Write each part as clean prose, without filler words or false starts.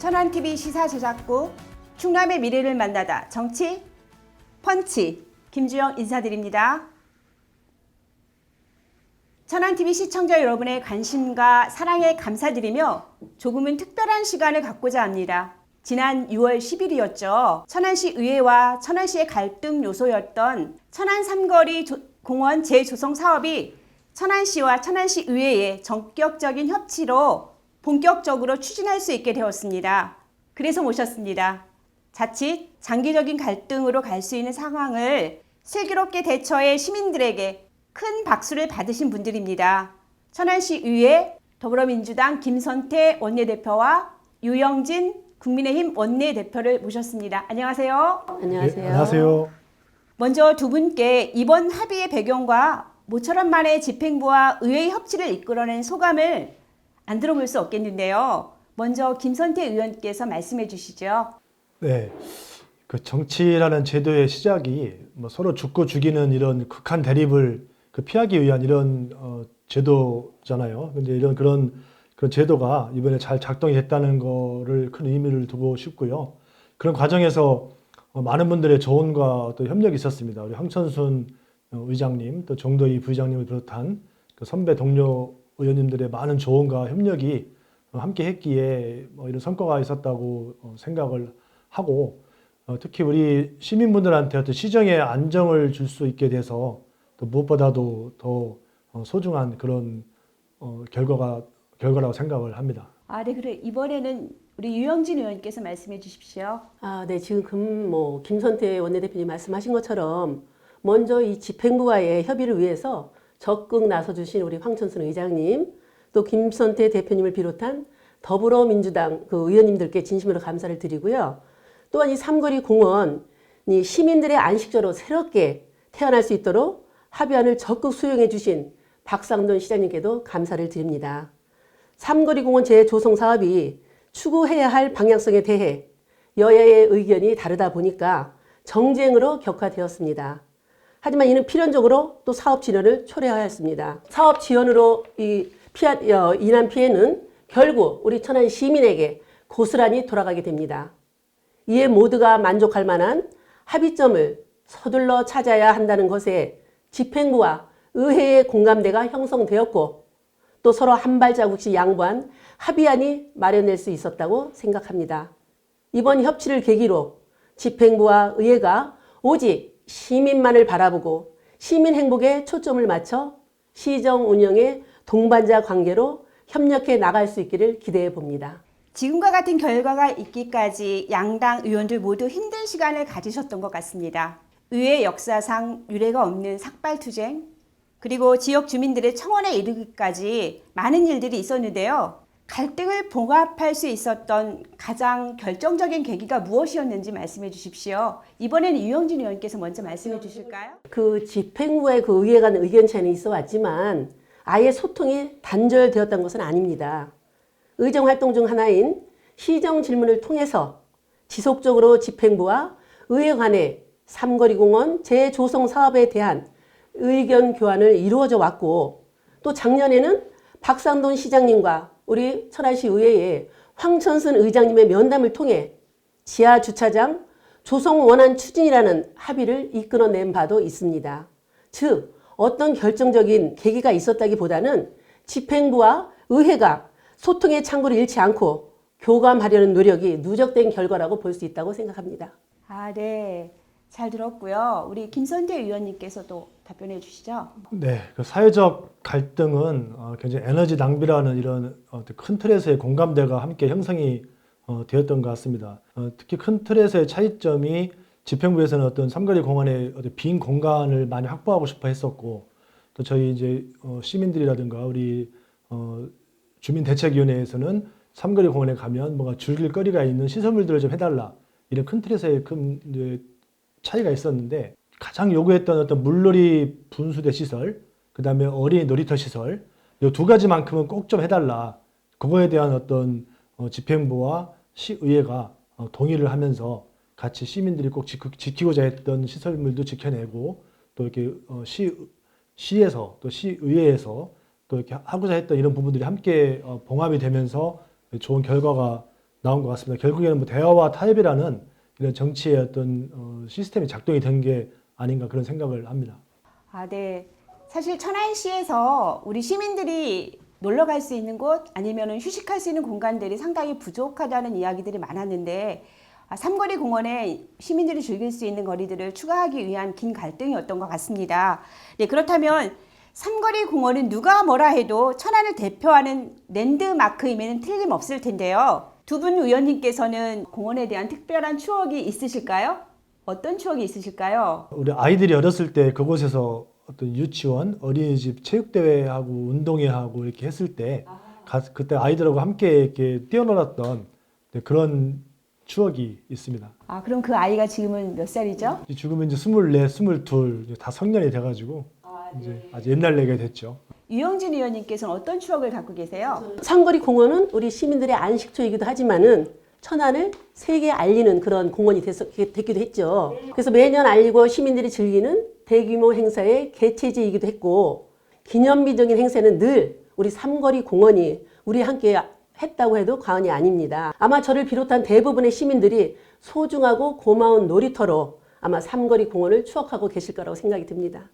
천안TV 시사제작부 충남의 미래를 만나다 정치 펀치 김주영 인사드립니다. 천안TV 시청자 여러분의 관심과 사랑에 감사드리며 조금은 특별한 시간을 갖고자 합니다. 지난 6월 10일이었죠. 천안시 의회와 천안시의 갈등 요소였던 천안 삼거리 공원 재조성 사업이 천안시와 천안시 의회의 전격적인 협치로 본격적으로 추진할 수 있게 되었습니다. 그래서 모셨습니다. 자칫 장기적인 갈등으로 갈 수 있는 상황을 슬기롭게 대처해 시민들에게 큰 박수를 받으신 분들입니다. 천안시 의회 더불어민주당 김선태 원내대표와 유영진 국민의힘 원내대표를 모셨습니다. 안녕하세요. 안녕하세요. 네, 안녕하세요. 먼저 두 분께 이번 합의의 배경과 모처럼 만의 집행부와 의회의 협치를 이끌어낸 소감을 안 들어볼 수 없겠는데요. 먼저 김선태 의원께서 말씀해 주시죠. 네, 그 정치라는 제도의 시작이 뭐 서로 죽고 죽이는 이런 극한 대립을 피하기 위한 이런 제도잖아요. 근데 이런 그런 제도가 이번에 잘 작동이 됐다는 거를 큰 의미를 두고 싶고요. 그런 과정에서 많은 분들의 조언과 또 협력이 있었습니다. 우리 황천순 의장님, 또 정도희 부의장님을 비롯한 그 선배 동료 의원님들의 많은 조언과 협력이 함께 했기에 이런 성과가 있었다고 생각을 하고, 특히 우리 시민분들한테 어떤 시정의 안정을 줄 수 있게 돼서 또 무엇보다도 더 소중한 그런 결과라고 생각을 합니다. 네, 그래. 이번에는 우리 유영진 의원께서 말씀해 주십시오. 네, 지금 김선태 원내대표님 말씀하신 것처럼 먼저 이 집행부와의 협의를 위해서 적극 나서주신 우리 황천순 의장님, 또 김선태 대표님을 비롯한 더불어민주당 그 의원님들께 진심으로 감사를 드리고요. 또한 이 삼거리 공원이 시민들의 안식처로 새롭게 태어날 수 있도록 합의안을 적극 수용해 주신 박상돈 시장님께도 감사를 드립니다. 삼거리 공원 재조성 사업이 추구해야 할 방향성에 대해 여야의 의견이 다르다 보니까 정쟁으로 격화되었습니다. 하지만 이는 필연적으로 또 사업 진행을 초래하였습니다. 사업 지연으로 인한 피해는 결국 우리 천안 시민에게 고스란히 돌아가게 됩니다. 이에 모두가 만족할 만한 합의점을 서둘러 찾아야 한다는 것에 집행부와 의회의 공감대가 형성되었고, 또 서로 한 발자국씩 양보한 합의안이 마련될 수 있었다고 생각합니다. 이번 협치를 계기로 집행부와 의회가 오직 시민만을 바라보고 시민 행복에 초점을 맞춰 시정 운영의 동반자 관계로 협력해 나갈 수 있기를 기대해 봅니다. 지금과 같은 결과가 있기까지 양당 의원들 모두 힘든 시간을 가지셨던 것 같습니다. 의회 역사상 유례가 없는 삭발투쟁, 그리고 지역 주민들의 청원에 이르기까지 많은 일들이 있었는데요. 갈등을 봉합할 수 있었던 가장 결정적인 계기가 무엇이었는지 말씀해 주십시오. 이번에는 유영진 의원께서 먼저 말씀해 주실까요? 그 집행부의 그 의회 간 의견 차이는 있어 왔지만 아예 소통이 단절되었던 것은 아닙니다. 의정 활동 중 하나인 시정 질문을 통해서 지속적으로 집행부와 의회 간의 삼거리공원 재조성 사업에 대한 의견 교환을 이루어져 왔고, 또 작년에는 박상돈 시장님과 우리 천안시 의회의 황천순 의장님의 면담을 통해 지하 주차장 조성 원안 추진이라는 합의를 이끌어낸 바도 있습니다. 즉 어떤 결정적인 계기가 있었다기보다는 집행부와 의회가 소통의 창구를 잃지 않고 교감하려는 노력이 누적된 결과라고 볼 수 있다고 생각합니다. 네. 잘 들었고요. 우리 김선태 의원님께서도 답변해 주시죠. 네, 그 사회적 갈등은 굉장히 에너지 낭비라는 이런 큰 틀에서의 공감대가 함께 형성이 되었던 것 같습니다. 특히 큰 틀에서의 차이점이 집행부에서는 어떤 삼거리 공원의 빈 공간을 많이 확보하고 싶어 했었고, 또 저희 이제 시민들이라든가 우리 주민대책위원회에서는 삼거리 공원에 가면 뭔가 즐길 거리가 있는 시설물들을 좀 해달라, 이런 큰 틀에서의 큰 차이가 있었는데, 가장 요구했던 어떤 물놀이 분수대 시설, 그 다음에 어린이 놀이터 시설, 이 두 가지만큼은 꼭 좀 해달라. 그거에 대한 어떤 집행부와 시의회가 동의를 하면서 같이 시민들이 꼭 지키고자 했던 시설물도 지켜내고, 또 이렇게 시에서 또 시의회에서 또 이렇게 하고자 했던 이런 부분들이 함께 봉합이 되면서 좋은 결과가 나온 것 같습니다. 결국에는 뭐 대화와 타협이라는 이런 정치의 어떤 시스템이 작동이 된 게 아닌가 그런 생각을 합니다. 아, 네. 사실 천안시에서 우리 시민들이 놀러 갈 수 있는 곳 아니면 휴식할 수 있는 공간들이 상당히 부족하다는 이야기들이 많았는데 삼거리 공원에 시민들이 즐길 수 있는 거리들을 추가하기 위한 긴 갈등이었던 것 같습니다. 네, 그렇다면 삼거리 공원은 누가 뭐라 해도 천안을 대표하는 랜드마크임에는 틀림없을 텐데요. 두 분 의원님께서는 공원에 대한 특별한 추억이 있으실까요? 어떤 추억이 있으실까요? 우리 아이들이 어렸을 때 그곳에서 어떤 유치원, 어린이집 체육대회하고 운동회하고 이렇게 했을 때 그때 아이들하고 함께 이렇게 뛰어놀았던 그런 추억이 있습니다. 아, 그럼 그 아이가 지금은 몇 살이죠? 지금은 이제 24, 22, 다 성년이 돼가지고 이제 아주 옛날 얘기가 됐죠. 유영진 의원님께서는 어떤 추억을 갖고 계세요? 삼거리 공원은 우리 시민들의 안식처이기도 하지만은 천안을 세계에 알리는 그런 공원이 됐기도 했죠. 그래서 매년 알리고 시민들이 즐기는 대규모 행사의 개최지이기도 했고 기념비적인 행사는 늘 우리 삼거리 공원이 우리 함께 했다고 해도 과언이 아닙니다. 아마 저를 비롯한 대부분의 시민들이 소중하고 고마운 놀이터로 아마 삼거리 공원을 추억하고 계실 거라고 생각이 듭니다.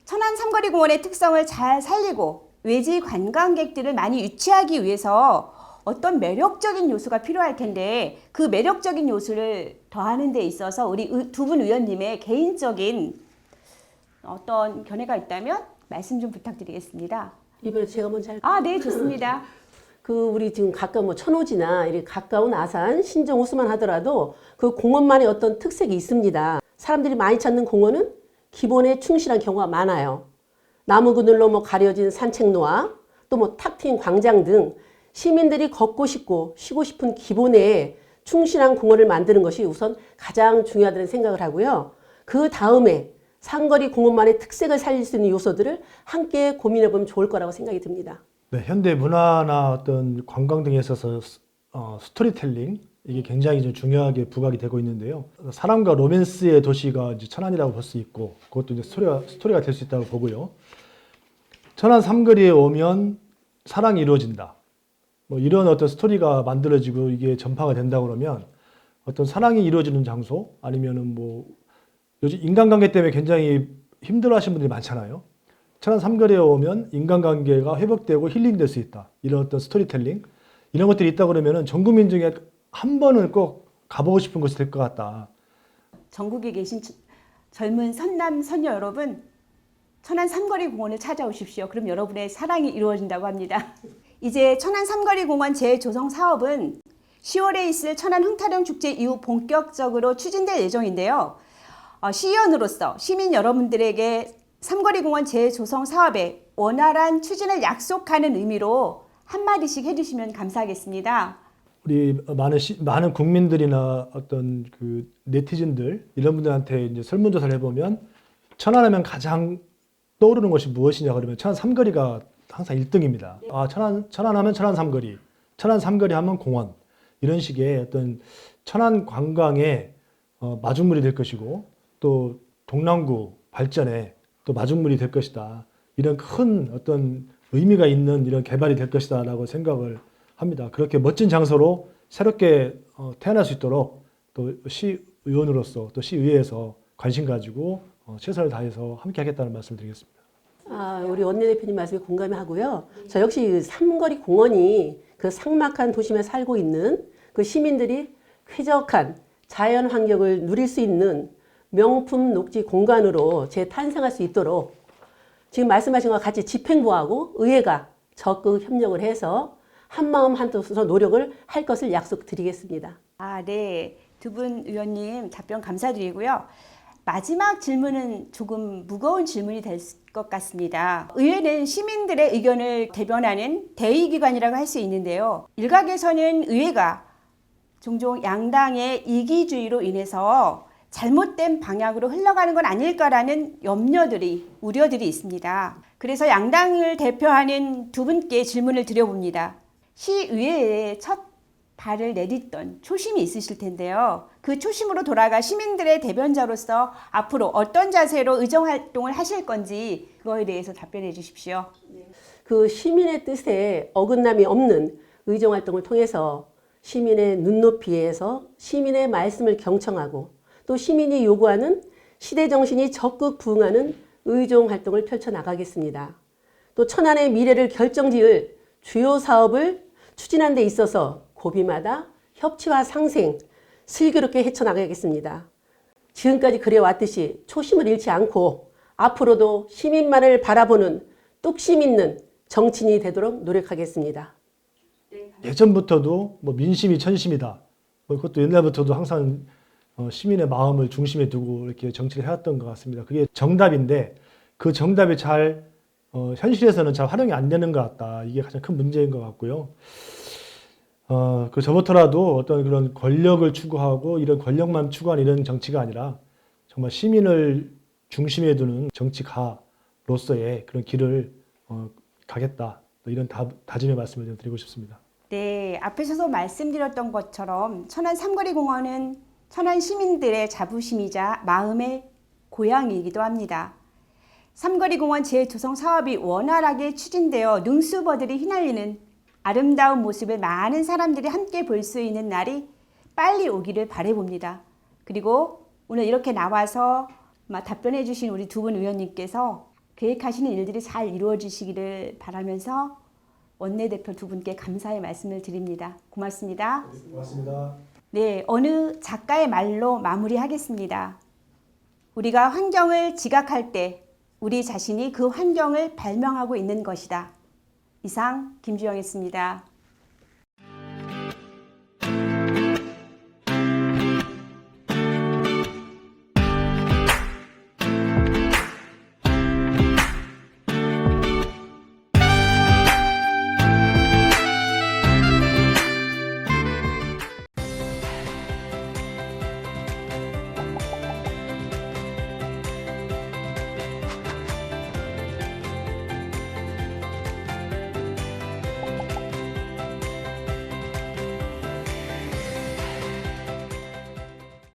천안 삼거리 공원의 특성을 잘 살리고 외지 관광객들을 많이 유치하기 위해서 어떤 매력적인 요소가 필요할 텐데 그 매력적인 요소를 더하는 데 있어서 우리 두 분 의원님의 개인적인 어떤 견해가 있다면 말씀 좀 부탁드리겠습니다. 이번에 제가 먼저 할까요? 아, 네, 좋습니다. 우리 지금 가까운 뭐 천호지나 이렇게 가까운 아산, 신정, 호수만 하더라도 그 공원만의 어떤 특색이 있습니다. 사람들이 많이 찾는 공원은 기본에 충실한 경우가 많아요. 나무 그늘로 뭐 가려진 산책로와 또 뭐 탁 트인 광장 등 시민들이 걷고 싶고 쉬고 싶은 기본에 충실한 공원을 만드는 것이 우선 가장 중요하다는 생각을 하고요. 그 다음에 삼거리 공원만의 특색을 살릴 수 있는 요소들을 함께 고민해 보면 좋을 거라고 생각이 듭니다. 네, 현대 문화나 어떤 관광 등에 있어서 스토리텔링 이게 굉장히 좀 중요하게 부각이 되고 있는데요. 사랑과 로맨스의 도시가 이제 천안이라고 볼 수 있고 그것도 이제 스토리가 될 수 있다고 보고요. 천안 삼거리에 오면 사랑이 이루어진다. 뭐 이런 어떤 스토리가 만들어지고 이게 전파가 된다 그러면 어떤 사랑이 이루어지는 장소 아니면은 뭐 요즘 인간관계 때문에 굉장히 힘들어하시는 분들이 많잖아요. 천안 삼거리에 오면 인간관계가 회복되고 힐링될 수 있다. 이런 어떤 스토리텔링 이런 것들이 있다 그러면은 전 국민 중에 한 번은 꼭 가보고 싶은 곳이 될 것 같다. 전국에 계신 젊은 선남 선녀 여러분, 천안 삼거리 공원을 찾아오십시오. 그럼 여러분의 사랑이 이루어진다고 합니다. 이제 천안 삼거리 공원 재조성 사업은 10월에 있을 천안 흥타령 축제 이후 본격적으로 추진될 예정인데요. 시의원으로서 시민 여러분들에게 삼거리 공원 재조성 사업의 원활한 추진을 약속하는 의미로 한마디씩 해주시면 감사하겠습니다. 우리 많은 국민들이나 어떤 그 네티즌들 이런 분들한테 이제 설문조사를 해보면 천안하면 가장 떠오르는 것이 무엇이냐 그러면 천안 삼거리가 항상 1등입니다. 아, 천안하면 천안 삼거리, 천안 삼거리 하면 공원 이런 식의 어떤 천안 관광의 마중물이 될 것이고 또 동남구 발전에 또 마중물이 될 것이다. 이런 큰 어떤 의미가 있는 이런 개발이 될 것이다라고 생각을 합니다. 그렇게 멋진 장소로 새롭게 태어날 수 있도록 또 시의원으로서 또 시의회에서 관심 가지고 최선을 다해서 함께 하겠다는 말씀을 드리겠습니다. 우리 원내대표님 말씀에 공감하고요. 저 역시 삼거리 공원이 그 삭막한 도심에 살고 있는 그 시민들이 쾌적한 자연 환경을 누릴 수 있는 명품 녹지 공간으로 재탄생할 수 있도록 지금 말씀하신 것과 같이 집행부하고 의회가 적극 협력을 해서 한마음 한뜻으로 노력을 할 것을 약속드리겠습니다. 네. 두 분 의원님 답변 감사드리고요. 마지막 질문은 조금 무거운 질문이 될 것 같습니다. 의회는 시민들의 의견을 대변하는 대의기관이라고 할 수 있는데요. 일각에서는 의회가 종종 양당의 이기주의로 인해서 잘못된 방향으로 흘러가는 건 아닐까라는 우려들이 있습니다. 그래서 양당을 대표하는 두 분께 질문을 드려봅니다. 시의회에 첫 발을 내딛던 초심이 있으실 텐데요. 그 초심으로 돌아가 시민들의 대변자로서 앞으로 어떤 자세로 의정활동을 하실 건지 그거에 대해서 답변해 주십시오. 그 시민의 뜻에 어긋남이 없는 의정활동을 통해서 시민의 눈높이에서 시민의 말씀을 경청하고 또 시민이 요구하는 시대 정신이 적극 부응하는 의정 활동을 펼쳐나가겠습니다. 또 천안의 미래를 결정지을 주요 사업을 추진하는 데 있어서 고비마다 협치와 상생, 슬기롭게 헤쳐나가겠습니다. 지금까지 그래왔듯이 초심을 잃지 않고 앞으로도 시민만을 바라보는 뚝심 있는 정치인이 되도록 노력하겠습니다. 예전부터도 뭐 민심이 천심이다. 뭐 그것도 옛날부터도 항상 시민의 마음을 중심에 두고 이렇게 정치를 해왔던 것 같습니다. 그게 정답인데 그 정답이 잘 현실에서는 잘 활용이 안 되는 것 같다. 이게 가장 큰 문제인 것 같고요. 그 저부터라도 어떤 그런 권력을 추구하고 이런 권력만 추구하는 이런 정치가 아니라 정말 시민을 중심에 두는 정치가로서의 그런 길을 가겠다. 이런 다짐의 말씀을 좀 드리고 싶습니다. 네, 앞에서도 말씀드렸던 것처럼 천안 삼거리공원은 천안 시민들의 자부심이자 마음의 고향이기도 합니다. 삼거리공원 재조성 사업이 원활하게 추진되어 능수버들이 휘날리는 아름다운 모습을 많은 사람들이 함께 볼 수 있는 날이 빨리 오기를 바라봅니다. 그리고 오늘 이렇게 나와서 답변해 주신 우리 두 분 의원님께서 계획하시는 일들이 잘 이루어지시기를 바라면서 원내대표 두 분께 감사의 말씀을 드립니다. 고맙습니다. 고맙습니다. 네, 어느 작가의 말로 마무리하겠습니다. 우리가 환경을 지각할 때 우리 자신이 그 환경을 발명하고 있는 것이다. 이상 김주영이었습니다.